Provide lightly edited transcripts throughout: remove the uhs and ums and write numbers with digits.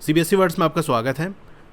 CBSE words में आपका स्वागत है।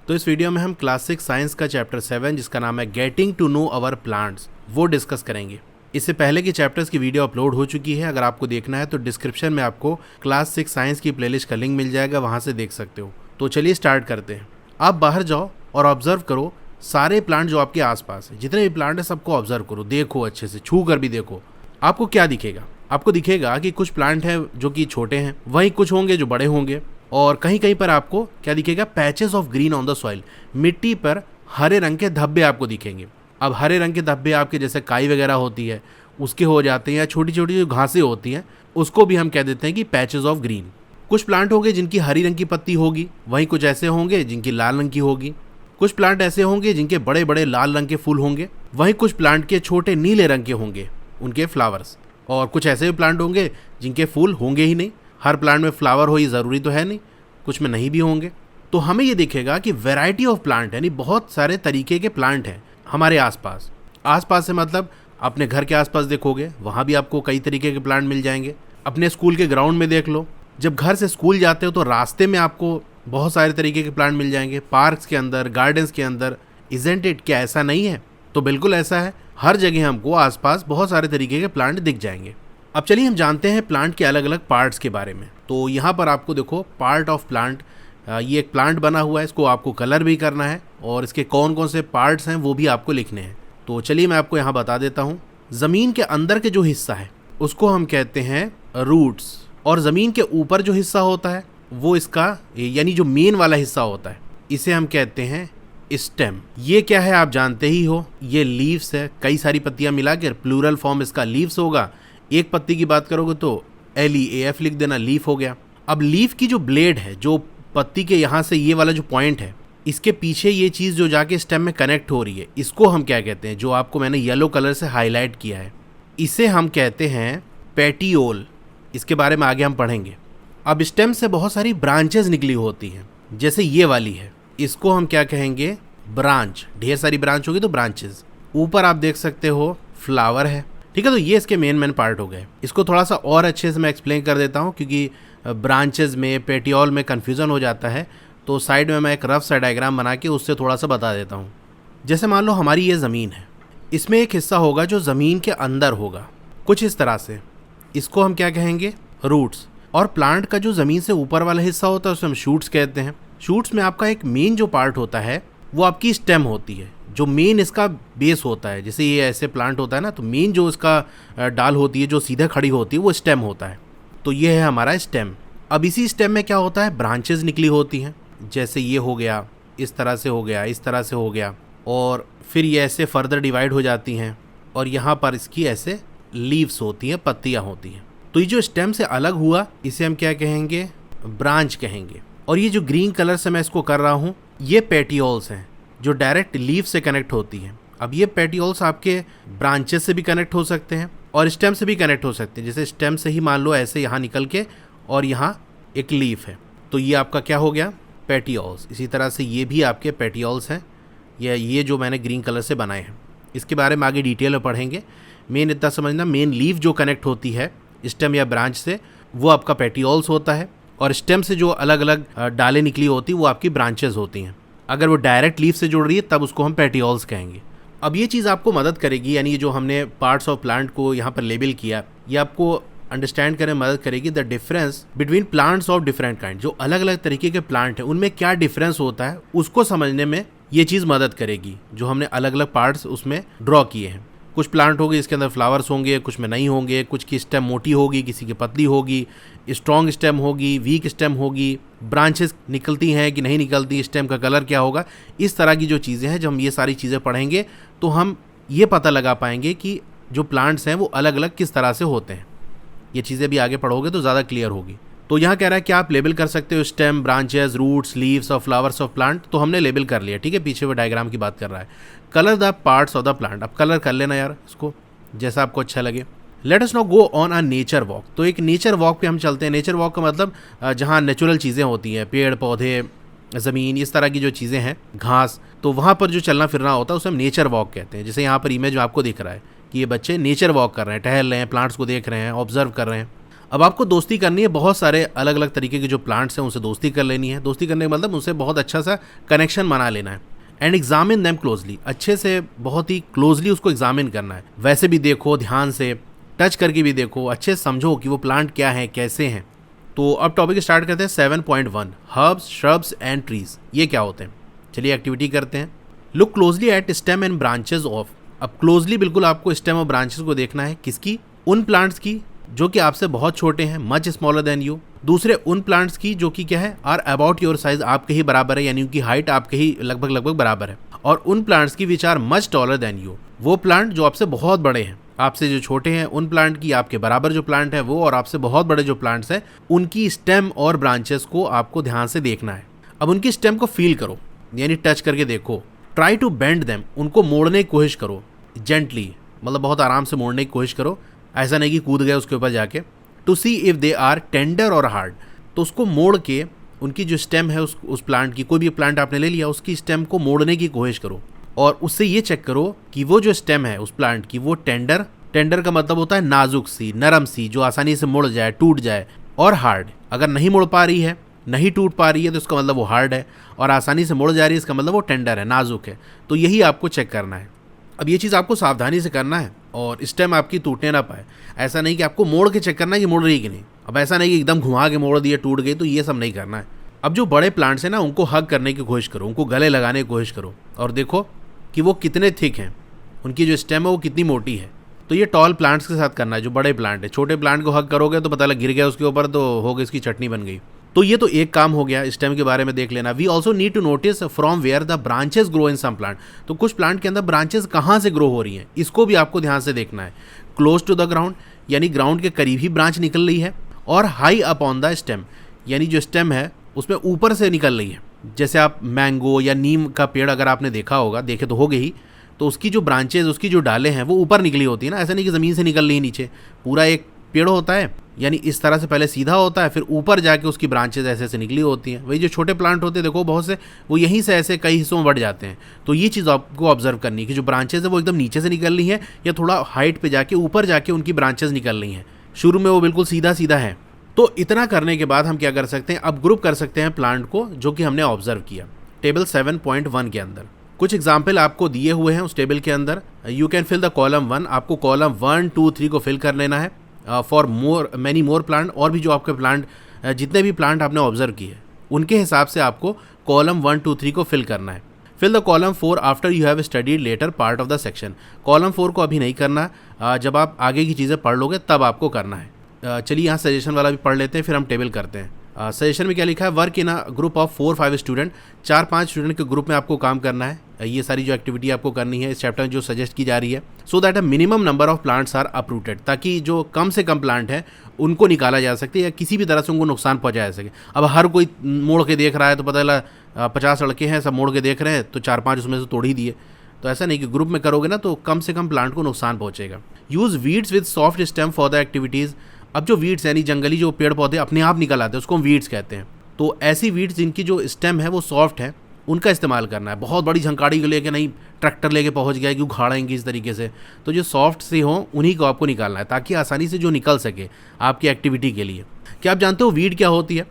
तो इस वीडियो में हम क्लास 6 साइंस का चैप्टर 7 जिसका नाम है getting to know our plants वो डिस्कस करेंगे। इससे पहले की चैप्टर्स की वीडियो अपलोड हो चुकी है। अगर आपको देखना है तो डिस्क्रिप्शन में आपको क्लास 6 साइंस की प्लेलिस्ट का लिंक मिल जाएगा, वहाँ से देख सकते हो। तो चलिए स्टार्ट करते हैं। आप बाहर जाओ और ऑब्जर्व करो सारे प्लांट जो आपके आसपास है, जितने भी प्लांट है सबको ऑब्जर्व करो, देखो अच्छे से, छू कर भी देखो। आपको क्या दिखेगा? आपको दिखेगा कि कुछ प्लांट हैं जो कि छोटे हैं, वहीं कुछ होंगे जो बड़े होंगे, और कहीं कहीं पर आपको क्या दिखेगा? Patches of green on the soil, मिट्टी पर हरे रंग के धब्बे आपको दिखेंगे। अब हरे रंग के धब्बे आपके जैसे काई वगैरह होती है उसके हो जाते हैं, या छोटी छोटी जो घासें होती हैं उसको भी हम कह देते हैं कि पैचेस ऑफ ग्रीन। कुछ प्लांट होंगे जिनकी हरी रंग की पत्ती होगी, वहीं कुछ ऐसे होंगे जिनकी लाल रंग की होगी। कुछ प्लांट ऐसे होंगे जिनके बड़े बड़े लाल रंग के फूल होंगे, वहीं कुछ प्लांट के छोटे नीले रंग के होंगे उनके फ्लावर्स। और कुछ ऐसे भी प्लांट होंगे जिनके फूल होंगे ही नहीं। हर प्लांट में फ्लावर हो ये ज़रूरी तो है नहीं, कुछ में नहीं भी होंगे। तो हमें ये दिखेगा कि वैरायटी ऑफ प्लांट यानी बहुत सारे तरीके के प्लांट हैं हमारे आसपास। आसपास से मतलब अपने घर के आसपास देखोगे वहाँ भी आपको कई तरीके के प्लांट मिल जाएंगे। अपने स्कूल के ग्राउंड में देख लो, जब घर से स्कूल जाते हो तो रास्ते में आपको बहुत सारे तरीके के प्लांट मिल जाएंगे, पार्क्स के अंदर, गार्डन्स के अंदर। Isn't it? क्या ऐसा नहीं है? तो बिल्कुल ऐसा है। हर जगह हमको आसपास बहुत सारे तरीके के प्लांट दिख जाएंगे। अब चलिए हम जानते हैं प्लांट के अलग अलग पार्ट्स के बारे में। तो यहाँ पर आपको देखो पार्ट ऑफ प्लांट, ये एक प्लांट बना हुआ है, इसको आपको कलर भी करना है और इसके कौन कौन से पार्ट्स हैं वो भी आपको लिखने हैं। तो चलिए मैं आपको यहाँ बता देता हूँ। ज़मीन के अंदर के जो हिस्सा है उसको हम कहते हैं रूट्स, और ज़मीन के ऊपर जो हिस्सा होता है वो इसका यानी जो मेन वाला हिस्सा होता है इसे हम कहते हैं स्टेम। ये क्या है आप जानते ही हो, ये लीव्स है। कई सारी पत्तियां मिलाकर प्लूरल फॉर्म इसका लीव्स होगा। एक पत्ती की बात करोगे तो LEAF लिख देना, लीफ हो गया। अब लीफ की जो ब्लेड है, जो पत्ती के यहाँ से ये वाला जो पॉइंट है, इसके पीछे ये चीज़ जो जाके स्टेम में कनेक्ट हो रही है, इसको हम क्या कहते हैं? जो आपको मैंने येलो कलर से हाईलाइट किया है, इसे हम कहते हैं पेटियोल। इसके बारे में आगे हम पढ़ेंगे। अब स्टेम से बहुत सारी ब्रांचेस निकली होती हैं, जैसे ये वाली है, इसको हम क्या कहेंगे? ब्रांच। ढेर सारी ब्रांच होगी तो ब्रांचेस। ऊपर आप देख सकते हो फ्लावर है, ठीक है। तो ये इसके मेन पार्ट हो गए। इसको थोड़ा सा और अच्छे से मैं एक्सप्लेन कर देता हूँ, क्योंकि ब्रांचेस में, पेटियोल में कन्फ्यूज़न हो जाता है। तो साइड में मैं एक रफ सा डायग्राम बना के उससे थोड़ा सा बता देता हूँ। जैसे मान लो हमारी ये ज़मीन है, इसमें एक हिस्सा होगा जो ज़मीन के अंदर होगा, कुछ इस तरह से। इसको हम क्या कहेंगे? रूट्स। और प्लांट का जो ज़मीन से ऊपर वाला हिस्सा होता है उसे हम शूट्स कहते हैं। शूट्स में आपका एक मेन जो पार्ट होता है वो आपकी स्टेम होती है, जो मेन इसका बेस होता है। जैसे ये ऐसे प्लांट होता है ना, तो मेन जो इसका डाल होती है जो सीधे खड़ी होती है वो स्टेम होता है। तो ये है हमारा स्टेम। अब इसी स्टेम में क्या होता है? ब्रांचेस निकली होती हैं, जैसे ये हो गया, इस तरह से हो गया, इस तरह से हो गया, और फिर ये ऐसे फर्दर डिवाइड हो जाती हैं, और यहाँ पर इसकी ऐसे लीव्स होती हैं, पत्तियाँ होती हैं। तो ये जो स्टेम से अलग हुआ इसे हम क्या कहेंगे? ब्रांच कहेंगे। और ये जो ग्रीन कलर से मैं इसको कर रहा हूँ, ये पेटियोल्स हैं जो डायरेक्ट लीफ से कनेक्ट होती हैं। अब ये पेटियोल्स आपके ब्रांचेस से भी कनेक्ट हो सकते हैं और स्टेम से भी कनेक्ट हो सकते हैं। जैसे स्टेम से ही मान लो ऐसे यहाँ निकल के और यहाँ एक लीफ है, तो ये आपका क्या हो गया? पेटियोल्स। इसी तरह से ये भी आपके पेटियोल्स हैं, ये जो मैंने ग्रीन कलर से बनाए हैं। इसके बारे में आगे डिटेल में पढ़ेंगे। मेन इतना समझना, मेन लीफ जो कनेक्ट होती है स्टेम या ब्रांच से वो आपका पेटियोल्स होता है, और स्टेम से जो अलग अलग डालें निकली होती वो आपकी ब्रांचेस होती हैं। अगर वो डायरेक्ट लीफ से जुड़ रही है तब उसको हम पेटियोल्स कहेंगे। अब ये चीज़ आपको मदद करेगी, यानी ये जो हमने पार्ट्स ऑफ प्लांट को यहाँ पर लेबल किया, ये आपको अंडरस्टैंड करने में मदद करेगी the difference between plants of different kind. जो अलग अलग तरीके के प्लांट हैं उनमें क्या डिफरेंस होता है उसको समझने में ये चीज़ मदद करेगी, जो हमने अलग अलग पार्ट्स उसमें ड्रॉ किए हैं। कुछ प्लांट होंगे इसके अंदर फ्लावर्स होंगे, कुछ में नहीं होंगे, कुछ की स्टेम मोटी होगी, किसी की पतली होगी, स्ट्रॉन्ग स्टेम होगी, वीक स्टेम होगी, ब्रांचेस निकलती हैं कि नहीं निकलती, स्टेम का कलर क्या होगा। इस तरह की जो चीज़ें हैं, जब हम ये सारी चीज़ें पढ़ेंगे तो हम ये पता लगा पाएंगे कि जो प्लांट्स हैं वो अलग अलग किस तरह से होते हैं। ये चीज़ें भी आगे पढ़ोगे तो ज़्यादा क्लियर होगी। तो यहाँ कह रहा है कि आप लेबल कर सकते हो स्टेम, ब्रांचेस, रूट्स, लीव्स और फ्लावर्स ऑफ प्लांट। तो हमने लेबल कर लिया, ठीक है। पीछे वो डायग्राम की बात कर रहा है। Colour the parts of the plant. अब कलर कर लेना यार इसको, जैसा आपको अच्छा लगे। Let us now go on a nature walk. तो एक नेचर वॉक पे हम चलते हैं। नेचर वॉक का मतलब जहाँ नेचुरल चीज़ें होती हैं, पेड़ पौधे, ज़मीन, इस तरह की जो चीज़ें हैं, घास, तो वहाँ पर जो चलना फिरना होता है उसे हम नेचर वॉक कहते हैं। जैसे यहाँ पर इमेज में आपको दिख रहा है कि ये बच्चे नेचर वॉक कर रहे हैं, टहल रहे हैं, प्लांट्स को देख रहे हैं, ऑब्जर्व कर रहे हैं। अब आपको दोस्ती करनी है, बहुत सारे अलग अलग तरीके के जो प्लांट्स हैं उनसे दोस्ती कर लेनी है। दोस्ती करने का मतलब उनसे बहुत अच्छा सा कनेक्शन बना लेना है। एंड एग्जामिन देम क्लोजली, अच्छे से बहुत ही क्लोजली उसको एग्जामिन करना है। वैसे भी देखो, ध्यान से टच करके भी देखो, अच्छे से समझो कि वो प्लांट क्या है, कैसे हैं। तो अब टॉपिक स्टार्ट करते हैं। 7.1 हर्ब्स, श्रब्स एंड ट्रीज, ये क्या होते हैं? चलिए एक्टिविटी करते हैं। Look closely at stem and branches of, अब क्लोजली बिल्कुल आपको स्टेम और ब्रांचेस को देखना है। किसकी? उन प्लांट्स की जो कि आपसे बहुत छोटे हैं, मच स्मॉलर देन यू। दूसरे उन प्लांट्स की जो कि क्या है, आर अबाउट योर साइज, आपके ही बराबर है, यानी उनकी हाइट आपके ही लगभग बराबर है। और उन प्लांट्स की which are much taller than you, वो प्लांट जो आपसे बहुत बड़े हैं, आपसे जो छोटे हैं उन प्लांट की आपके बराबर जो प्लांट है वो, और आपसे बहुत बड़े जो प्लांट्स हैं उनकी स्टेम और ब्रांचेस को आपको ध्यान से देखना है। अब उनकी स्टेम को फील करो, यानी टच करके देखो। ट्राई टू बेंड देम, उनको मोड़ने की कोशिश करो, जेंटली, मतलब बहुत आराम से मोड़ने की कोशिश करो, ऐसा नहीं कि कूद गए उसके ऊपर जाके। To see if they are tender और हार्ड, तो उसको मोड़ के उनकी जो स्टेम है उस प्लांट की, कोई भी प्लांट आपने ले लिया उसकी स्टेम को मोड़ने की कोशिश करो, और उससे ये चेक करो कि वो जो स्टेम है उस प्लांट की वो टेंडर का मतलब होता है नाजुक सी, नरम सी, जो आसानी से मुड़ जाए, टूट जाए, और हार्ड, अगर नहीं मुड़ पा रही है, नहीं टूट पा रही है तो इसका मतलब वो हार्ड है, और आसानी से मुड़ जा रही है इसका मतलब वो टेंडर है, नाजुक है। तो यही आपको चेक करना है। अब ये चीज़ आपको सावधानी से करना है और स्टेम आपकी टूटने ना पाए। ऐसा नहीं कि आपको मोड़ के चेक करना है कि मुड़ रही है कि नहीं। अब ऐसा नहीं कि एकदम घुमा के मोड़ दिए टूट गई, तो ये सब नहीं करना है। अब जो बड़े प्लांट्स हैं ना, उनको हग करने की कोशिश करो, उनको गले लगाने की कोशिश करो, और देखो कि वो कितने थिक हैं, उनकी जो स्टेम है वो कितनी मोटी है। तो ये टॉल प्लांट्स के साथ करना है, जो बड़े प्लांट है। छोटे प्लांट को हग करोगे तो पता लग गिर गया उसके ऊपर तो हो गई, इसकी चटनी बन गई। तो ये तो एक काम हो गया, स्टेम के बारे में देख लेना। We also need to notice from where the branches grow in some plant, तो कुछ प्लांट के अंदर ब्रांचेस कहाँ से ग्रो हो रही हैं, इसको भी आपको ध्यान से देखना है। क्लोज टू द ग्राउंड, यानी ग्राउंड के करीब ही ब्रांच निकल रही है, और high up on the stem, यानी जो स्टेम है उसमें ऊपर से निकल रही है। जैसे आप मैंगो या नीम का पेड़ अगर आपने देखा होगा, देखे तो हो गई ही, तो उसकी जो ब्रांचेज, उसकी जो डालें हैं वो ऊपर निकली होती है ना, ऐसा नहीं कि ज़मीन से निकल रही है नीचे। पूरा एक पेड़ होता है, यानी इस तरह से पहले सीधा होता है, फिर ऊपर जाके उसकी ब्रांचेज ऐसे ऐसे निकली होती हैं। वही जो छोटे प्लांट होते हैं देखो बहुत से, वो यहीं से ऐसे कई हिस्सों में बढ़ जाते हैं। तो ये चीज़ आपको ऑब्जर्व करनी है कि जो ब्रांचेज है वो एकदम नीचे से निकल रही हैं या थोड़ा हाइट पे जाके ऊपर जाके उनकी ब्रांचेज निकल रही हैं। शुरू में वो बिल्कुल सीधा सीधा है। तो इतना करने के बाद हम क्या कर सकते हैं, अब ग्रुप कर सकते हैं प्लांट को, जो कि हमने ऑब्जर्व किया टेबल 7.1 के अंदर। कुछ एग्जाम्पल आपको दिए हुए हैं उस टेबल के अंदर। You can fill the column 1, आपको कॉलम 1, 2, 3 को फिल कर लेना है। फॉर मैनी मोर प्लांट, और भी जो आपके प्लांट, जितने भी प्लांट आपने ऑब्जर्व किए उनके हिसाब से आपको कॉलम 1, 2, 3 को फिल करना है। Fill the column 4 after you have studied later part of the section, column 4 को अभी नहीं करना, जब आप आगे की चीज़ें पढ़ लोगे तब आपको करना है। चलिए यहाँ सजेशन वाला भी पढ़ लेते हैं, फिर हम टेबल करते हैं। सजेशन में क्या लिखा है, work in a group of 4-5 student, 4-5 student के ग्रुप में आपको काम करना है। ये सारी जो एक्टिविटी आपको करनी है इस चैप्टर में जो सजेस्ट की जा रही है, so that a minimum number of plants are uprooted, ताकि जो कम से कम प्लांट है उनको निकाला जा सके या किसी भी तरह से उनको नुकसान पहुंचाया जा सके। अब हर कोई मोड़ के देख रहा है तो पता चला 50 लड़के हैं सब मोड़ के देख रहे हैं, तो 4-5 उसमें से तोड़ ही दिए। तो ऐसा नहीं कि ग्रुप में करोगे ना तो कम से कम प्लांट को नुकसान पहुंचेगा। Use weeds with soft stem for the activities, अब जो वीड्स यानी जंगली जो पेड़ पौधे अपने आप निकल आते हैं उसको हम वीड्स कहते हैं। तो ऐसी वीड्स जिनकी जो स्टेम है वो सॉफ्ट है उनका इस्तेमाल करना है। बहुत बड़ी झंकाड़ी को लेके नहीं, ट्रैक्टर लेके पहुंच गया कि उखाड़ेंगे इस तरीके से, तो जो सॉफ्ट से हों उन्हीं को आपको निकालना है, ताकि आसानी से जो निकल सके आपकी एक्टिविटी के लिए। क्या आप जानते हो वीड क्या होती है?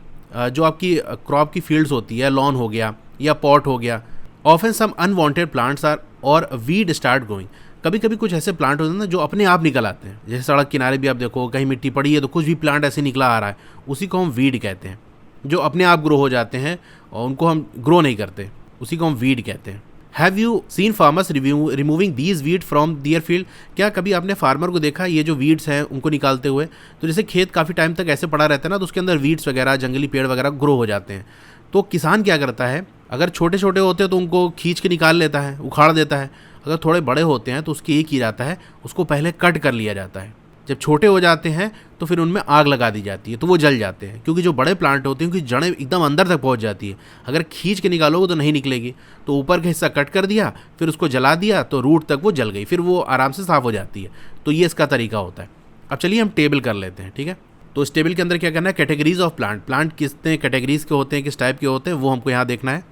जो आपकी क्रॉप की फील्ड्स होती है, लॉन हो गया या पॉट हो गया, often some unwanted plants are और वीड स्टार्ट ग्रोइंग, कभी कभी कुछ ऐसे प्लांट होते हैं ना जो अपने आप निकल आते हैं। जैसे सड़क किनारे भी आप देखो, कहीं मिट्टी पड़ी है तो कुछ भी प्लांट ऐसे निकला आ रहा है, उसी को हम वीड कहते हैं। जो अपने आप ग्रो हो जाते हैं और उनको हम ग्रो नहीं करते, उसी को हम वीड कहते हैं। Have you seen farmers removing these weed from their field, क्या कभी आपने फार्मर को देखा ये जो वीड्स हैं उनको निकालते हुए? तो जैसे खेत काफ़ी टाइम तक ऐसे पड़ा रहता है ना, तो उसके अंदर वीड्स वगैरह, जंगली पेड़ वगैरह ग्रो हो जाते हैं। तो किसान क्या करता है, अगर छोटे छोटे होते हैं तो उनको खींच के निकाल लेता है, उखाड़ देता है। अगर थोड़े बड़े होते हैं तो उसकी ये किया जाता है, उसको पहले कट कर लिया जाता है। जब छोटे हो जाते हैं तो फिर उनमें आग लगा दी जाती है, तो वो जल जाते हैं। क्योंकि जो बड़े प्लांट होते हैं उनकी जड़ें एकदम अंदर तक पहुंच जाती है, अगर खींच के निकालोगे तो नहीं निकलेगी। तो ऊपर का हिस्सा कट कर दिया, फिर उसको जला दिया तो रूट तक वो जल गई, फिर वो आराम से साफ़ हो जाती है। तो ये इसका तरीका होता है। अब चलिए हम टेबल कर लेते हैं, ठीक है। तो इस टेबल के अंदर क्या करना है, कैटेगरीज ऑफ प्लांट, प्लांट कितने कैटेगरीज के होते हैं, किस टाइप के होते हैं, वो हमको यहाँ देखना है।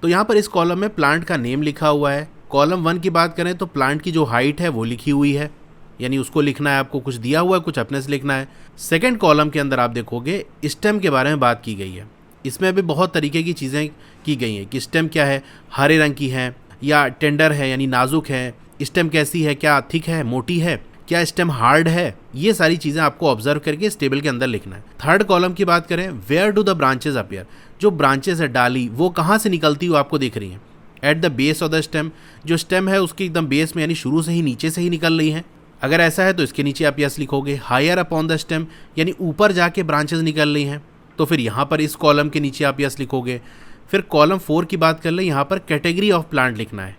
तो यहाँ पर इस कॉलम में प्लांट का नेम लिखा हुआ है। कॉलम 1 की बात करें तो प्लांट की जो हाइट है वो लिखी हुई है, यानी उसको लिखना है, आपको कुछ दिया हुआ है, कुछ अपने से लिखना है। सेकंड कॉलम के अंदर आप देखोगे स्टेम के बारे में बात की गई है। इसमें भी बहुत तरीके की चीज़ें की गई हैं कि स्टेम क्या है, हरे रंग की है या टेंडर है यानी नाजुक है, स्टेम कैसी है, क्या थिक है, मोटी है, क्या स्टेम हार्ड है, ये सारी चीज़ें आपको ऑब्जर्व करके इस टेबल के अंदर लिखना है। थर्ड कॉलम की बात करें, where do the branches appear, जो ब्रांचेस है डाली वो कहाँ से निकलती हुई आपको दिख रही हैं। At the base of the stem, जो स्टेम है उसके एकदम बेस में यानी शुरू से ही नीचे से ही निकल रही है। अगर ऐसा है तो इसके नीचे आप यस लिखोगे। हायर अपॉन द स्टेम यानी ऊपर जाके ब्रांचेस निकल रही हैं, तो फिर यहाँ पर इस कॉलम के नीचे आप यस लिखोगे। फिर कॉलम 4 की बात कर ले, यहाँ पर कैटेगरी ऑफ प्लांट लिखना है।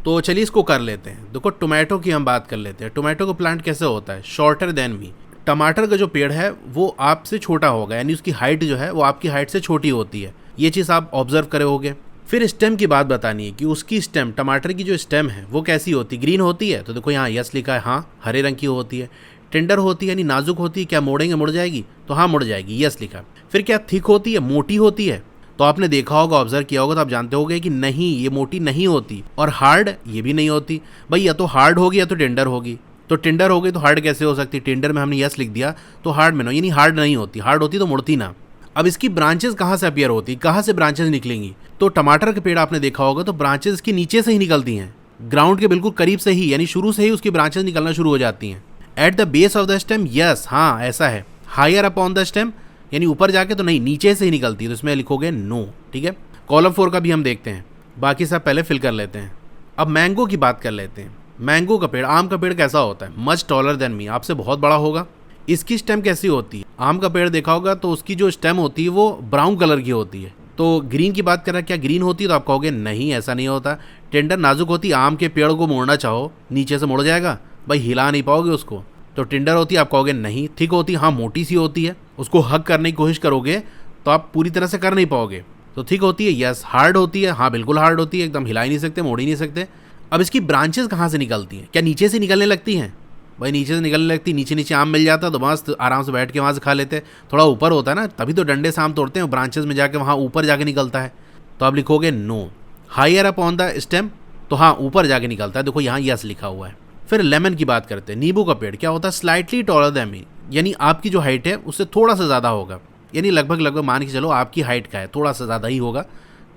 तो चलिए इसको कर लेते हैं। देखो टोमेटो की हम बात कर लेते हैं। टोमेटो का प्लांट कैसे होता है, शॉर्टर देन मी। टमाटर का जो पेड़ है वो आपसे छोटा होगा, यानी उसकी हाइट जो है वो आपकी हाइट से छोटी होती है। ये चीज़ आप ऑब्जर्व करोगे। फिर स्टेम की बात बतानी है कि उसकी स्टेम, टमाटर की जो स्टेम है वो कैसी होती है, ग्रीन होती है, तो देखो यहाँ यस लिखा है, हाँ हरे रंग की होती है। टेंडर होती है यानी नाजुक होती है, क्या मोड़ेंगे मुड़ जाएगी, तो हाँ मुड़ जाएगी, यस लिखा। फिर क्या थिक होती है, मोटी होती है, तो आपने देखा होगा, ऑब्जर्व किया होगा, तो आप जानते होगे कि नहीं ये मोटी नहीं होती। और हार्ड ये भी नहीं होती। भाई या तो हार्ड होगी या तो टेंडर होगी, तो टेंडर हो गई तो हार्ड कैसे हो सकती, टेंडर में हमने यस लिख दिया तो हार्ड में नो, यानी हार्ड नहीं होती। हार्ड होती तो मुड़ती ना। अब इसकी ब्रांचेस कहाँ से अपीयर होती, कहाँ से ब्रांचेस निकलेंगी, तो टमाटर के पेड़ आपने देखा होगा तो ब्रांचेस इसके नीचे से ही निकलती हैं, ग्राउंड के बिल्कुल करीब से ही, यानी शुरू से ही उसकी ब्रांचेस निकलना शुरू हो जाती हैं। At the base of the stem, yes हाँ ऐसा है। हायर अपॉन द स्टेम यानी ऊपर जाके तो नहीं, नीचे से ही निकलती है, तो इसमें लिखोगे नो, ठीक है। कॉलम 4 का भी हम देखते हैं, बाकी सब पहले फिल कर लेते हैं। अब मैंगो की बात कर लेते हैं। मैंगो का पेड़, आम का पेड़ कैसा होता है, मच टॉलर देन मी, आपसे बहुत बड़ा होगा। इसकी स्टेम कैसी होती है, आम का पेड़ देखा होगा तो उसकी जो स्टेम होती है वो ब्राउन कलर की होती है। तो ग्रीन की बात करें, क्या ग्रीन होती है, तो आप कहोगे नहीं ऐसा नहीं होता। टेंडर नाजुक होती है, आम के पेड़ को मोड़ना चाहो नीचे से मुड़ जाएगा, भाई हिला नहीं पाओगे उसको, तो टेंडर होती है, आप कहोगे नहीं। थिक होती है, हाँ मोटी सी होती है, उसको हक करने की कोशिश करोगे तो आप पूरी तरह से कर नहीं पाओगे, तो थिक होती है, यस। हार्ड होती है, हाँ बिल्कुल हार्ड होती है, एकदम हिला ही नहीं सकते, मोड़ ही नहीं सकते। अब इसकी ब्रांचेस कहाँ से निकलती हैं, क्या नीचे से निकलने लगती हैं, भाई नीचे से निकलने लगती, नीचे नीचे आम मिल जाता तो मस्त आराम से बैठ के वहाँ से खा लेते। थोड़ा ऊपर होता है ना, तभी तो डंडे से आम तोड़ते हैं, ब्रांचेस में जाके वहाँ ऊपर जाके निकलता है, तो आप लिखोगे no. Higher up on the stem, तो हाँ ऊपर जाके निकलता है, देखो यहाँ यस लिखा हुआ है। फिर लेमन की बात करते हैं। नींबू का पेड़ क्या होता है, स्लाइटली टॉलर देन मी, यानी आपकी जो हाइट है उससे थोड़ा सा ज़्यादा होगा, यानी लगभग मान के चलो आपकी हाइट का है, थोड़ा सा ज़्यादा ही होगा,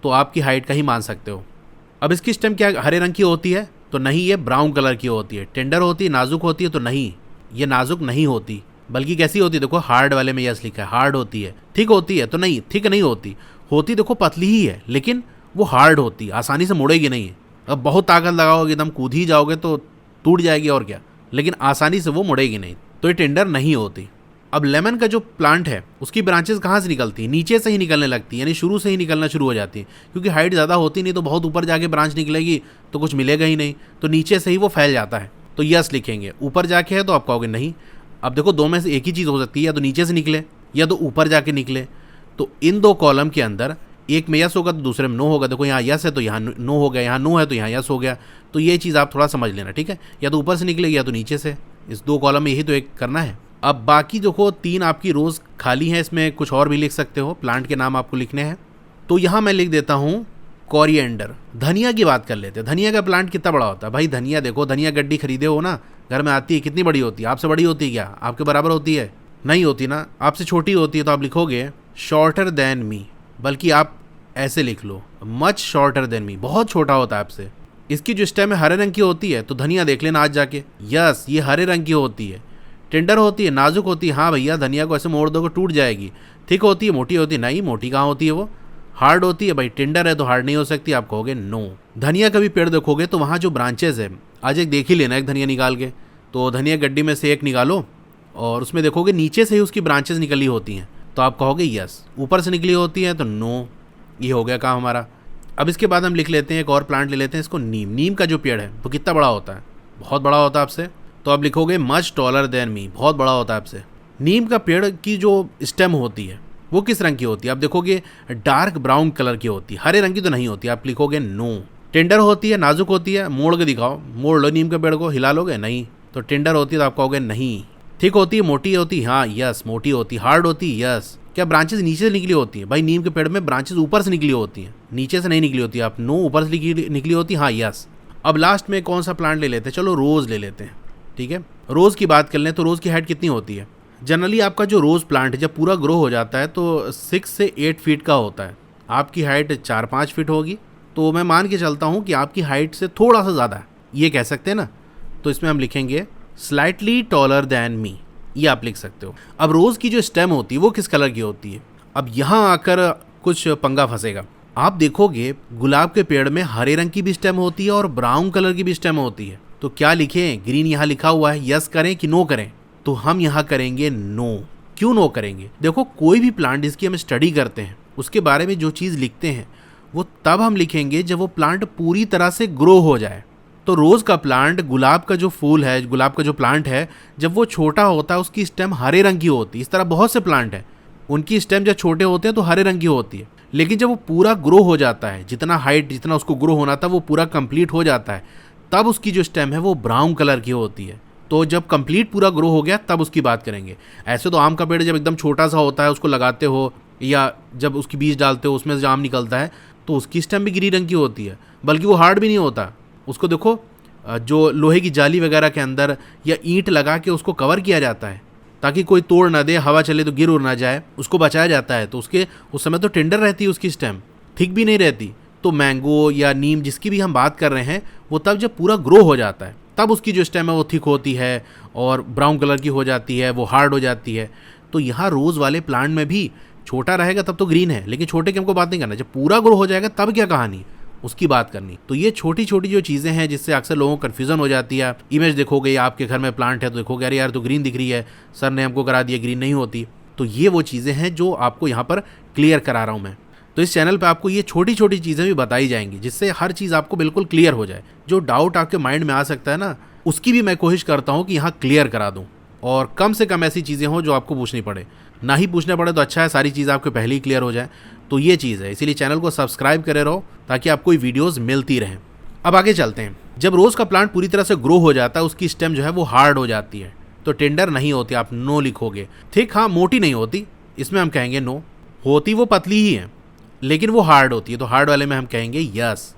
तो आपकी हाइट का ही मान सकते हो। अब इसकी स्टेम क्या हरे रंग की होती है, तो नहीं ये ब्राउन कलर की होती है। टेंडर होती है, नाजुक होती है, तो नहीं ये नाजुक नहीं होती, बल्कि कैसी होती है, देखो हार्ड वाले में यस लिखा है, हार्ड होती है। थिक होती है, तो नहीं थिक नहीं होती, होती देखो पतली ही है, लेकिन वो हार्ड होती, आसानी से मुड़ेगी नहीं। अब बहुत ताकत लगाओगे, एकदम कूद ही जाओगे तो टूट जाएगी और क्या, लेकिन आसानी से वो मुड़ेगी नहीं, तो ये टेंडर नहीं होती। अब लेमन का जो प्लांट है उसकी ब्रांचेस कहाँ से निकलती हैं, नीचे से ही निकलने लगती है, यानी शुरू से ही निकलना शुरू हो जाती है, क्योंकि हाइट ज़्यादा होती नहीं तो बहुत ऊपर जाके ब्रांच निकलेगी तो कुछ मिलेगा ही नहीं, तो नीचे से ही वो फैल जाता है, तो यस लिखेंगे। ऊपर जाके है तो आप कहोगे नहीं। अब देखो दो में से एक ही चीज़ हो सकती है, या तो नीचे से निकले या तो ऊपर जाके निकले, तो इन दो कॉलम के अंदर एक में यस होगा तो दूसरे में नो होगा। देखो यहाँ यस है तो यहाँ नो हो गया, यहाँ नो है तो यहाँ यस हो गया, तो ये चीज़ आप थोड़ा समझ लेना, ठीक है। या तो ऊपर से निकलेगी या तो नीचे से, इस दो कॉलम में यही तो एक करना है। अब बाकी देखो 3 आपकी रोज़ खाली हैं, इसमें कुछ और भी लिख सकते हो, प्लांट के नाम आपको लिखने हैं। तो यहाँ मैं लिख देता हूँ कोरिएंडर। धनिया की बात कर लेते हैं। धनिया का प्लांट कितना बड़ा होता है, भाई धनिया देखो, धनिया गड्डी खरीदे हो ना, घर में आती है, कितनी बड़ी होती है, आपसे बड़ी होती है क्या, आपके बराबर होती है, नहीं होती ना, आपसे छोटी होती है, तो आप लिखोगे शॉर्टर देन मी, बल्कि आप ऐसे लिख लो मच शॉर्टर देन मी, बहुत छोटा होता है आपसे। इसकी जो स्टेम है हरे रंग की होती है, तो धनिया देख लेना आज जाके, यस ये हरे रंग की होती है। टेंडर होती है, नाजुक होती है, हाँ भैया धनिया को ऐसे मोड़ दोगे टूट जाएगी। थिक होती है, मोटी होती है, नहीं मोटी कहाँ होती है वो, हार्ड होती है, भाई टेंडर है तो हार्ड नहीं हो सकती, आप कहोगे नो। धनिया का भी पेड़ देखोगे तो वहाँ जो ब्रांचेज है, आज एक देख ही लेना एक धनिया निकाल के, तो धनिया गड्डी में से एक निकालो और उसमें देखोगे नीचे से ही उसकी ब्रांचेज निकली होती हैं, तो आप कहोगे यस। ऊपर से निकली होती है तो नो, ये हो गया काम हमारा। अब इसके बाद हम लिख लेते हैं एक और प्लांट ले लेते हैं, इसको नीम। नीम का जो पेड़ है वो कितना बड़ा होता है, बहुत बड़ा होता है आपसे, तो आप लिखोगे मच टॉलर देन मी, बहुत बड़ा होता है आपसे। नीम का पेड़ की जो स्टेम होती है वो किस रंग की होती है, आप देखोगे डार्क ब्राउन कलर की होती है, हरे रंग की तो नहीं होती, आप लिखोगे नो। टेंडर होती है, नाजुक होती है, मोड़ के दिखाओ, मोड़ लो नीम के पेड़ को, हिला लोगे नहीं, तो टेंडर होती है तो आप कहोगे नहीं। थिक होती है, मोटी होती है, हाँ यस मोटी होती, हार्ड होती है, यस। क्या ब्रांचेस नीचे से निकली होती है, भाई नीम के पेड़ में ब्रांचेस ऊपर से निकली होती हैं, नीचे से नहीं निकली होती, आप नो ऊपर से निकली होती, हाँ यस। अब लास्ट में कौन सा प्लांट ले लेते हैं, चलो रोज़ ले लेते हैं। ठीक है। रोज की बात कर लें तो रोज की हाइट कितनी होती है? जनरली आपका जो रोज प्लांट है जब पूरा ग्रो हो जाता है तो 6 से 8 फीट का होता है। आपकी हाइट 4-5 फीट होगी, तो मैं मान के चलता हूँ कि आपकी हाइट से थोड़ा सा ज़्यादा है, ये कह सकते हैं ना। तो इसमें हम लिखेंगे स्लाइटली टॉलर दैन मी, ये आप लिख सकते हो। अब रोज़ की जो स्टेम होती है वो किस कलर की होती है? अब यहाँ आकर कुछ पंगा फंसेगा। आप देखोगे गुलाब के पेड़ में हरे रंग की भी स्टेम होती है और ब्राउन कलर की भी स्टेम होती है। तो क्या लिखें? ग्रीन यहाँ लिखा हुआ है, यस करें कि नो करें? तो हम यहाँ करेंगे नो। क्यों नो करेंगे? देखो, कोई भी प्लांट जिसकी हम स्टडी करते हैं उसके बारे में जो चीज़ लिखते हैं वो तब हम लिखेंगे जब वो प्लांट पूरी तरह से ग्रो हो जाए। तो रोज़ का प्लांट, गुलाब का जो फूल है, गुलाब का जो प्लांट है, जब वो छोटा होता है उसकी स्टेम हरे रंग की होती है। इस तरह बहुत से प्लांट हैं, उनकी स्टेम जब छोटे होते हैं तो हरे रंग की होती है, लेकिन जब वो पूरा ग्रो हो जाता है, जितना हाइट जितना उसको ग्रो होना था वो पूरा कंप्लीट हो जाता है, तब उसकी जो स्टेम है वो ब्राउन कलर की होती है। तो जब कंप्लीट पूरा ग्रो हो गया तब उसकी बात करेंगे। ऐसे तो आम का पेड़ जब एकदम छोटा सा होता है, उसको लगाते हो या जब उसकी बीज डालते हो उसमें से जाम निकलता है, तो उसकी स्टेम भी ग्रीन रंग की होती है, बल्कि वो हार्ड भी नहीं होता। उसको देखो, जो लोहे की जाली वगैरह के अंदर या ईंट लगा के उसको कवर किया जाता है ताकि कोई तोड़ ना दे, हवा चले तो गिर उड़ ना जाए, उसको बचाया जाता है। तो उसके उस समय तो टेंडर रहती है उसकी स्टेम, थिक भी नहीं रहती। तो मैंगो या नीम जिसकी भी हम बात कर रहे हैं वो तब जब पूरा ग्रो हो जाता है तब उसकी जो स्टेम है वो थिक होती है और ब्राउन कलर की हो जाती है, वो हार्ड हो जाती है। तो यहाँ रोज़ वाले प्लांट में भी छोटा रहेगा तब तो ग्रीन है, लेकिन छोटे की हमको बात नहीं करना, जब पूरा ग्रो हो जाएगा तब क्या कहानी, उसकी बात करनी। तो ये छोटी छोटी जो चीज़ें हैं जिससे अक्सर लोगों को कन्फ्यूजन हो जाती है। इमेज देखोगे, आपके घर में प्लांट है तो देखोगे अरे यार तो ग्रीन दिख रही है, सर ने हमको करा दिया ग्रीन नहीं होती। तो ये वो चीज़ें हैं जो आपको यहाँ पर क्लियर करा रहा हूँ मैं। तो इस चैनल पे आपको ये छोटी छोटी चीज़ें भी बताई जाएंगी जिससे हर चीज़ आपको बिल्कुल क्लियर हो जाए। जो डाउट आपके माइंड में आ सकता है ना, उसकी भी मैं कोशिश करता हूँ कि यहाँ क्लियर करा दूँ, और कम से कम ऐसी चीज़ें हों जो आपको पूछनी पड़े। ना ही पूछने पड़े तो अच्छा है, सारी चीज़ आपके पहले ही क्लियर हो जाए। तो ये चीज़ है, इसीलिए चैनल को सब्सक्राइब करे रहो ताकि आपको वीडियोज़ मिलती रहें। अब आगे चलते हैं। जब रोज़ का प्लांट पूरी तरह से ग्रो हो जाता है उसकी स्टेम जो है वो हार्ड हो जाती है, तो टेंडर नहीं होती, आप नो लिखोगे। थिक, हाँ, मोटी नहीं होती, इसमें हम कहेंगे नो। होती वो पतली ही है लेकिन वो हार्ड होती है, तो हार्ड वाले में हम कहेंगे यस।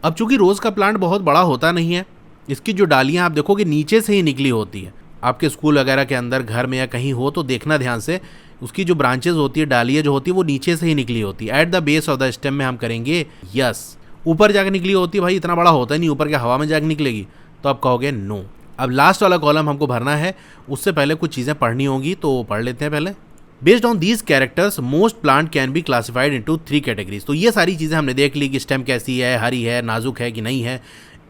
अब चूंकि रोज़ का प्लांट बहुत बड़ा होता नहीं है, इसकी जो डालियाँ आप देखोगे नीचे से ही निकली होती है। आपके स्कूल वगैरह के अंदर, घर में या कहीं हो तो देखना ध्यान से, उसकी जो ब्रांचेज होती है, डालियाँ जो होती है वो नीचे से ही निकली होती है। At the base of the stem में हम करेंगे यस। ऊपर जाकर निकली होती है, भाई इतना बड़ा होता है नहीं, ऊपर क्या हवा में जाकर निकलेगी, तो आप कहोगे नो। अब लास्ट वाला कॉलम हमको भरना है, उससे पहले कुछ चीज़ें पढ़नी होंगी, तो पढ़ लेते हैं पहले। Based on these characters most plant can be classified into 3 categories. तो ये सारी चीज़ें हमने देख ली कि स्टेम कैसी है, हरी है, नाजुक है कि नहीं है।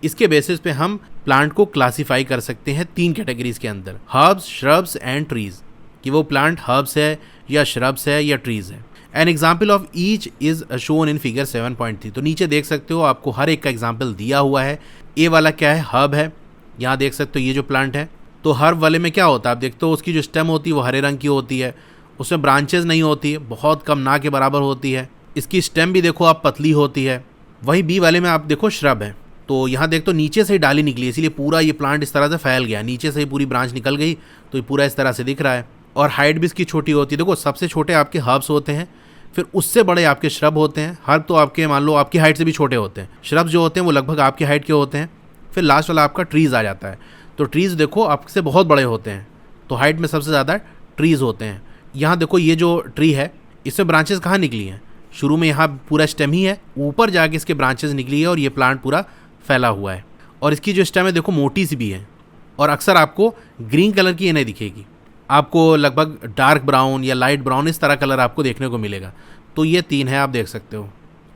इसके बेसिस पे हम प्लांट को क्लासिफाई कर सकते हैं 3 कैटेगरीज के अंदर, हर्ब्स, श्रब्स एंड ट्रीज, कि वो प्लांट हर्ब्स है या श्रब्स है या ट्रीज है। An example of each is shown in figure 7.3। तो नीचे देख सकते हो आपको हर एक का एग्जाम्पल दिया हुआ है। ए वाला क्या है? हर्ब है। यहाँ देख सकते हो ये जो प्लांट है, तो हर्ब वाले में क्या होता है, आप देखते हो उसकी जो स्टेम होती है वो हरे रंग की होती है, उसमें ब्रांचेज नहीं होती है, बहुत कम, ना के बराबर होती है। इसकी स्टेम भी देखो आप पतली होती है। वही बी वाले में आप देखो श्रब है, तो यहाँ देख तो नीचे से ही डाली निकली, इसीलिए पूरा ये प्लांट इस तरह से फैल गया, नीचे से ही पूरी ब्रांच निकल गई, तो ये पूरा इस तरह से दिख रहा है। और हाइट भी इसकी छोटी होती है। देखो सबसे छोटे आपके हर्ब्स होते हैं, फिर उससे बड़े आपके श्रब होते हैं। हर्ब तो आपके मान लो आपकी हाइट से भी छोटे होते हैं, श्रब जो होते हैं वो लगभग आपकी हाइट के होते हैं। फिर लास्ट वाला आपका ट्रीज़ आ जाता है, तो ट्रीज़ देखो आपसे बहुत बड़े होते हैं, तो हाइट में सबसे ज़्यादा ट्रीज़ होते हैं। यहाँ देखो ये जो ट्री है इसमें ब्रांचेस कहाँ निकली हैं? शुरू में यहाँ पूरा स्टेम ही है, ऊपर जाके इसके ब्रांचेस निकली है और ये प्लांट पूरा फैला हुआ है। और इसकी जो स्टेम है देखो मोटी सी भी है, और अक्सर आपको ग्रीन कलर की ये नहीं दिखेगी, आपको लगभग डार्क ब्राउन या लाइट ब्राउन इस तरह कलर आपको देखने को मिलेगा। तो ये 3 है, आप देख सकते हो।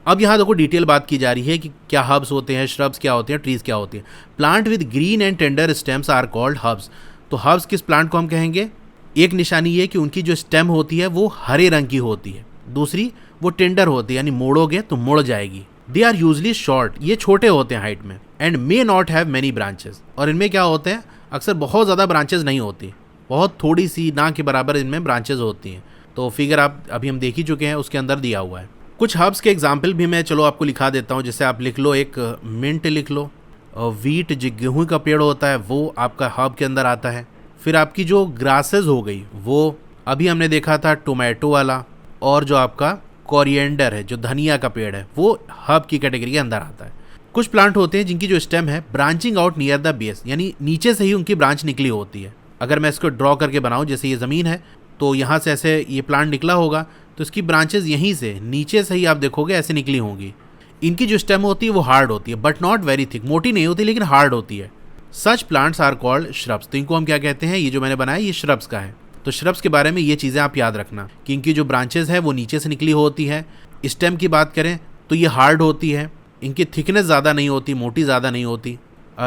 अब यहाँ देखो डिटेल बात की जा रही है कि क्या हर्ब्स होते हैं, श्रब्स क्या होते हैं, ट्रीज़ क्या होती हैं। Plant with green and tender stems are called herbs. तो हर्ब्स किस प्लांट को हम कहेंगे? एक निशानी ये कि उनकी जो स्टेम होती है वो हरे रंग की होती है, दूसरी वो टेंडर होती है, यानी मोड़ोगे तो मुड़ जाएगी। दे आर यूजली शॉर्ट, ये छोटे होते हैं हाइट में, and may not have many branches. और इनमें क्या होते हैं, अक्सर बहुत ज़्यादा ब्रांचेस नहीं होती, बहुत थोड़ी सी, ना के बराबर इनमें ब्रांचेस होती हैं। तो फिगर आप अभी हम देख ही चुके हैं, उसके अंदर दिया हुआ है। कुछ हर्ब्स के एग्जाम्पल भी मैं चलो आपको लिखा देता हूँ, जैसे आप लिख लो, एक मिंट लिख लो, वीट जो गेहूँ का पेड़ होता है वो आपका हर्ब के अंदर आता है। फिर आपकी जो ग्रासेस हो गई वो अभी हमने देखा था टोमेटो वाला, और जो आपका कोरिएंडर है जो धनिया का पेड़ है वो हर्ब की कैटेगरी के अंदर आता है। कुछ प्लांट होते हैं जिनकी जो स्टेम है branching out near the base, यानी नीचे से ही उनकी ब्रांच निकली होती है। अगर मैं इसको ड्रॉ करके बनाऊं, जैसे ये ज़मीन है तो यहाँ से ऐसे ये प्लांट निकला होगा, तो इसकी ब्रांचेज यहीं से नीचे से ही आप देखोगे ऐसे निकली होंगी। इनकी जो स्टेम होती है वो हार्ड होती है, बट नॉट वेरी थिक, मोटी नहीं होती लेकिन हार्ड होती है। Such plants are called shrubs. तो इनको हम क्या कहते हैं, ये जो मैंने बनाया ये श्रब्स का है। तो श्रब्स के बारे में ये चीज़ें आप याद रखना कि इनकी जो ब्रांचेज है वो नीचे से निकली होती है। स्टेम की बात करें तो ये हार्ड होती है, इनकी थिकनेस ज़्यादा नहीं होती, मोटी ज़्यादा नहीं होती।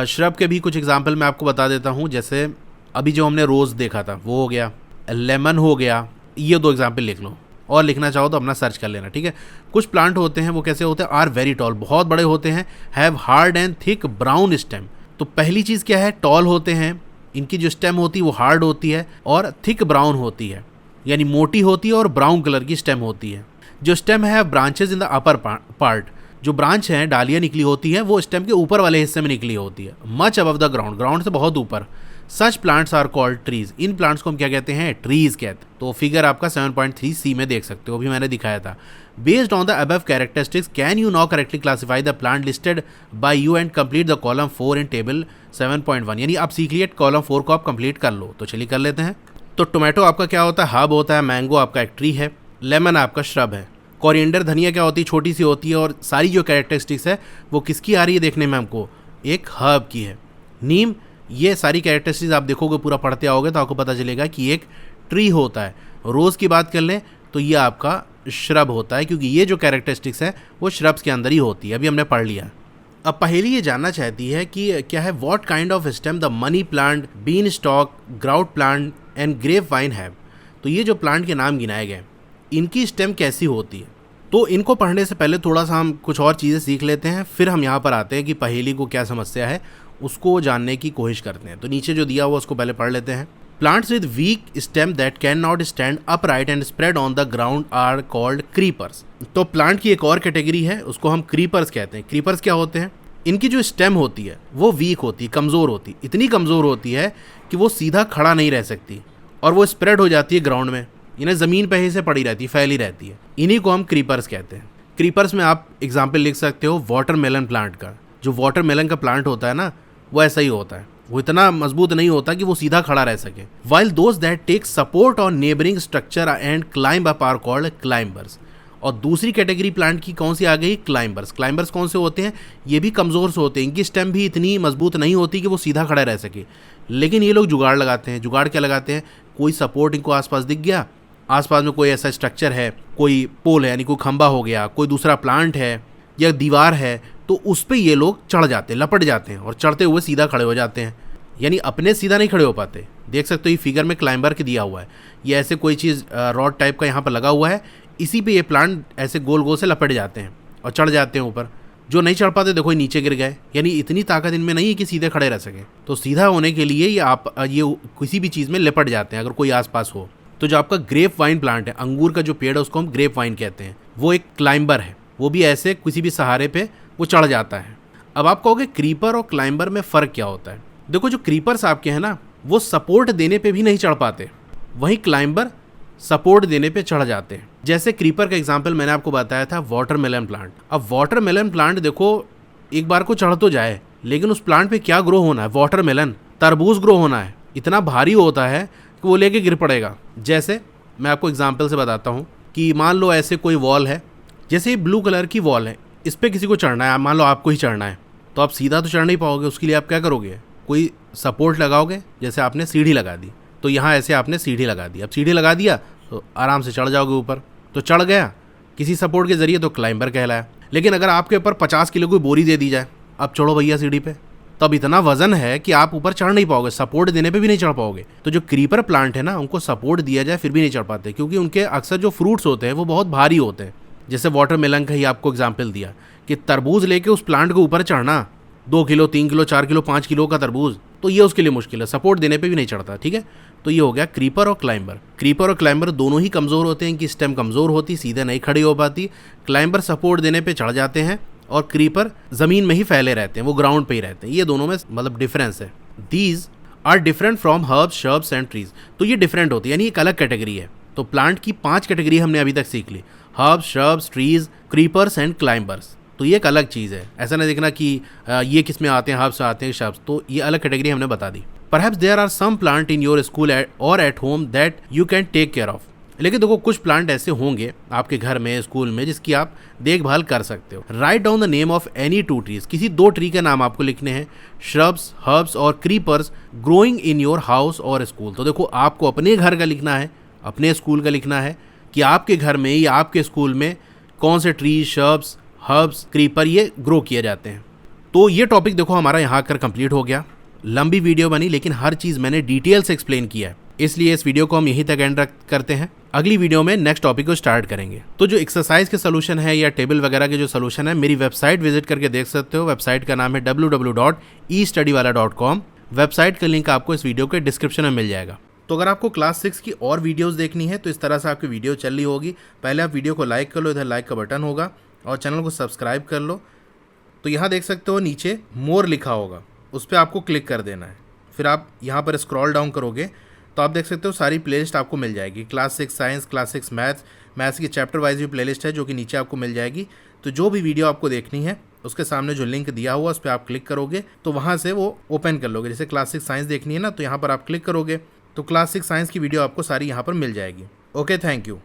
श्रब के भी कुछ एग्जाम्पल मैं आपको बता देता हूँ, जैसे अभी जो हमने रोज़ देखा था वो हो गया, लेमन हो गया, ये 2 एग्जाम्पल लिख लो, और लिखना चाहो तो अपना सर्च कर लेना, ठीक है। कुछ प्लांट होते हैं वो कैसे होते हैं, आर वेरी टॉल, बहुत बड़े होते हैं, have hard and thick brown stem. तो पहली चीज़ क्या है, टॉल होते हैं, इनकी जो स्टेम होती है वो हार्ड होती है और थिक ब्राउन होती है, यानी मोटी होती है और ब्राउन कलर की स्टेम होती है। जो स्टेम है branches in the upper part, जो ब्रांच है डालियाँ निकली होती है वो स्टेम के ऊपर वाले हिस्से में निकली होती है, much above the ground, ground से बहुत ऊपर। Such plants are called trees. इन प्लांट्स को हम क्या कहते हैं, ट्रीज कहते हैं। तो फिगर आपका 7.3c में देख सकते हो, अभी मैंने दिखाया था। Based on the above characteristics can you now correctly classify the plant listed by you and complete the column 4 in table 7.1। यानी आप सीख लिए कॉलम 4 को आप कंप्लीट कर लो। तो चलिए कर लेते हैं। तो टोमेटो आपका क्या होता है, हब होता है, मैंगो आपका एक ट्री है, लेमन आपका श्रब है, कोरिएंडर धनिया क्या होती है, छोटी सी होती है, और सारी जो कैरेक्टरिस्टिक्स है वो किसकी आ रही है देखने में हमको, एक हर्ब की है। नीम, ये सारी कैरेक्टरिस्टिक्स आप देखोगे पूरा पढ़ते आओगे तो आपको पता चलेगा कि एक ट्री होता है। रोज़ की बात कर लें तो ये आपका श्रब होता है, क्योंकि ये जो कैरेक्टरिस्टिक्स है वो श्रब्स के अंदर ही होती है। अभी हमने पढ़ लिया। अब पहेली ये जानना चाहती है कि क्या है, what kind of stem the money plant, bean stalk, gourd plant and grapevine have. तो ये जो प्लांट के नाम गिनाए गए इनकी स्टेम कैसी होती है। तो इनको पढ़ने से पहले थोड़ा सा हम कुछ और चीज़ें सीख लेते हैं, फिर हम यहाँ पर आते हैं कि पहेली को क्या समस्या है उसको जानने की कोशिश करते हैं। तो नीचे जो दिया हुआ उसको पहले पढ़ लेते हैं। Plants with weak stem that cannot stand upright and spread on the ground are called creepers. तो प्लांट की एक और कैटेगरी है, उसको हम क्रीपर्स कहते हैं। क्रीपर्स क्या होते हैं, इनकी जो स्टेम होती है वो वीक होती है, कमज़ोर होती, इतनी कमज़ोर होती है कि वो सीधा खड़ा नहीं रह सकती और वो स्प्रेड हो जाती है ग्राउंड में, इन्हें ज़मीन पे ही से पड़ी रहती है, फैली रहती है। इन्हीं को हम क्रीपर्स कहते हैं। क्रीपर्स में आप एग्जाम्पल लिख सकते हो वाटरमेलन प्लांट का। जो वाटरमेलन का प्लांट होता है ना वो ऐसा ही होता है, वो इतना मजबूत नहीं होता कि वो सीधा खड़ा रह सके। While those that take support on neighbouring structure and climb up are called climbers. और दूसरी कैटेगरी प्लांट की कौन सी आ गई, क्लाइंबर्स। क्लाइंबर्स कौन से होते हैं, ये भी कमज़ोर से होते हैं, इनकी स्टेम भी इतनी मजबूत नहीं होती कि वो सीधा खड़ा रह सके, लेकिन ये लोग जुगाड़ लगाते हैं। जुगाड़ क्या लगाते हैं, कोई सपोर्ट इनको आसपास दिख गया, आसपास में कोई ऐसा स्ट्रक्चर है, कोई पोल है यानी कोई खंबा हो गया, कोई दूसरा प्लांट है या दीवार है, तो उस पर ये लोग चढ़ जाते हैं, लपट जाते हैं और चढ़ते हुए सीधा खड़े हो जाते हैं, यानी अपने सीधा नहीं खड़े हो पाते। देख सकते हो ये फिगर में क्लाइंबर के दिया हुआ है, ये ऐसे कोई चीज़ रॉड टाइप का यहाँ पर लगा हुआ है, इसी पे ये प्लांट ऐसे गोल गोल से लपट जाते हैं और चढ़ जाते हैं ऊपर। जो नहीं चढ़ पाते देखो नीचे गिर गए, यानी इतनी ताकत इनमें नहीं है कि सीधे खड़े रह सकें। तो सीधा होने के लिए ये किसी भी चीज़ में लिपट जाते हैं अगर कोई आसपास हो। तो जो आपका ग्रेप वाइन प्लांट है, अंगूर का जो पेड़ है उसको हम ग्रेप वाइन कहते हैं, वो एक क्लाइंबर है, वो भी ऐसे किसी भी सहारे पे वो चढ़ जाता है। अब आप कहोगे क्रीपर और क्लाइंबर में फ़र्क क्या होता है। देखो जो क्रीपर्स आपके हैं ना वो सपोर्ट देने पे भी नहीं चढ़ पाते, वहीं क्लाइंबर सपोर्ट देने पे चढ़ जाते हैं। जैसे क्रीपर का एग्जांपल मैंने आपको बताया था वाटरमेलन प्लांट। अब वाटरमेलन प्लांट देखो एक बार को चढ़ तो जाए, लेकिन उस प्लांट पे क्या ग्रो होना है, वाटरमेलन तरबूज ग्रो होना है, इतना भारी होता है कि वो लेके गिर पड़ेगा। जैसे मैं आपको एग्जांपल से बताता हूँ कि मान लो ऐसे कोई वॉल है, जैसे ये ब्लू कलर की वॉल है, इस पर किसी को चढ़ना है, मान लो आपको ही चढ़ना है, तो आप सीधा तो चढ़ नहीं पाओगे, उसके लिए आप क्या करोगे, कोई सपोर्ट लगाओगे। जैसे आपने सीढ़ी लगा दी, तो यहाँ ऐसे आपने सीढ़ी लगा दी, अब सीढ़ी लगा दिया तो आराम से चढ़ जाओगे ऊपर, तो चढ़ गया किसी सपोर्ट के जरिए, तो क्लाइंबर कहलाया। लेकिन अगर आपके ऊपर 50 किलो की बोरी दे दी जाए, अब चढ़ो भैया सीढ़ी पे, तब इतना वजन है कि आप ऊपर चढ़ नहीं पाओगे, सपोर्ट देने पे भी नहीं चढ़ पाओगे। तो जो क्रीपर प्लांट है ना, उनको सपोर्ट दिया जाए फिर भी नहीं चढ़ पाते, क्योंकि उनके अक्सर जो फ्रूट्स होते हैं वो बहुत भारी होते हैं। जैसे वाटरमेलन का ही आपको एग्जाम्पल दिया कि तरबूज लेके उस प्लांट के ऊपर चढ़ना, 2 किलो 3 किलो 4 किलो 5 किलो का तरबूज, तो ये उसके लिए मुश्किल है, सपोर्ट देने पे भी नहीं चढ़ता। ठीक है, तो ये हो गया क्रीपर और क्लाइंबर। क्रीपर और क्लाइंबर दोनों ही कमज़ोर होते हैं कि स्टेम कमज़ोर होती, सीधे नहीं खड़ी हो पाती। क्लाइंबर सपोर्ट देने पे चढ़ जाते हैं और क्रीपर ज़मीन में ही फैले रहते हैं, वो ग्राउंड पे ही रहते हैं। ये दोनों में मतलब डिफरेंस है। These are different from herbs, shrubs and trees. तो ये डिफरेंट होती है, यानी एक अलग कैटेगरी है। तो प्लांट की 5 कैटेगरी हमने अभी तक सीख ली, herbs, shrubs, trees, creepers and climbers. तो ये एक अलग चीज़ है। ऐसा नहीं देखना कि ये किस में आते हैं, हर्ब्स आते हैं शब्द, तो ये अलग कैटेगरी हमने बता दी। Perhaps there are some plant in your school or at home that you can take care of. लेकिन देखो कुछ प्लांट ऐसे होंगे आपके घर में, स्कूल में, जिसकी आप देखभाल कर सकते हो। Write down the name of any 2 trees. किसी 2 ट्री के नाम आपको लिखने हैं, श्रब्स, हर्ब्स और creepers growing in your house और स्कूल। तो देखो आपको अपने घर का लिखना है, अपने स्कूल का लिखना है कि आपके घर में या आपके स्कूल में कौन से ट्रीज, श्रब्स, हर्ब्स, क्रीपर ये ग्रो किए जाते हैं। तो ये टॉपिक देखो हमारा यहाँ कर कंप्लीट हो गया। लंबी वीडियो बनी लेकिन हर चीज़ मैंने डिटेल से एक्सप्लेन किया है, इसलिए इस वीडियो को हम यहीं तक एंड करते हैं। अगली वीडियो में नेक्स्ट टॉपिक को स्टार्ट करेंगे। तो जो एक्सरसाइज के सोल्यूशन है या टेबल वगैरह के जो सोल्यूशन है, मेरी वेबसाइट विजिट करके देख सकते हो। वेबसाइट का नाम है www.estudywala.com। वेबसाइट का लिंक आपको इस वीडियो के डिस्क्रिप्शन में मिल जाएगा। तो अगर आपको क्लास 6 की और वीडियोस देखनी है तो इस तरह से आपकी वीडियो चल रही होगी। पहले आप वीडियो को लाइक कर लो, इधर लाइक का बटन होगा, और चैनल को सब्सक्राइब कर लो। तो यहाँ देख सकते हो नीचे मोर लिखा होगा, उस पर आपको क्लिक कर देना है। फिर आप यहाँ पर स्क्रॉल डाउन करोगे तो आप देख सकते हो सारी प्लेलिस्ट आपको मिल जाएगी। क्लास 6 साइंस, क्लास 6 मैथ्स की चैप्टर वाइज भी प्लेलिस्ट है जो कि नीचे आपको मिल जाएगी। तो जो भी वीडियो आपको देखनी है उसके सामने जो लिंक दिया हुआ उस पर आप क्लिक करोगे तो वहाँ से वो ओपन कर लोगे। जैसे क्लास 6 साइंस देखनी है ना, तो यहाँ पर आप क्लिक करोगे तो क्लास 6 साइंस की वीडियो आपको सारी यहाँ पर मिल जाएगी। Okay, thank you.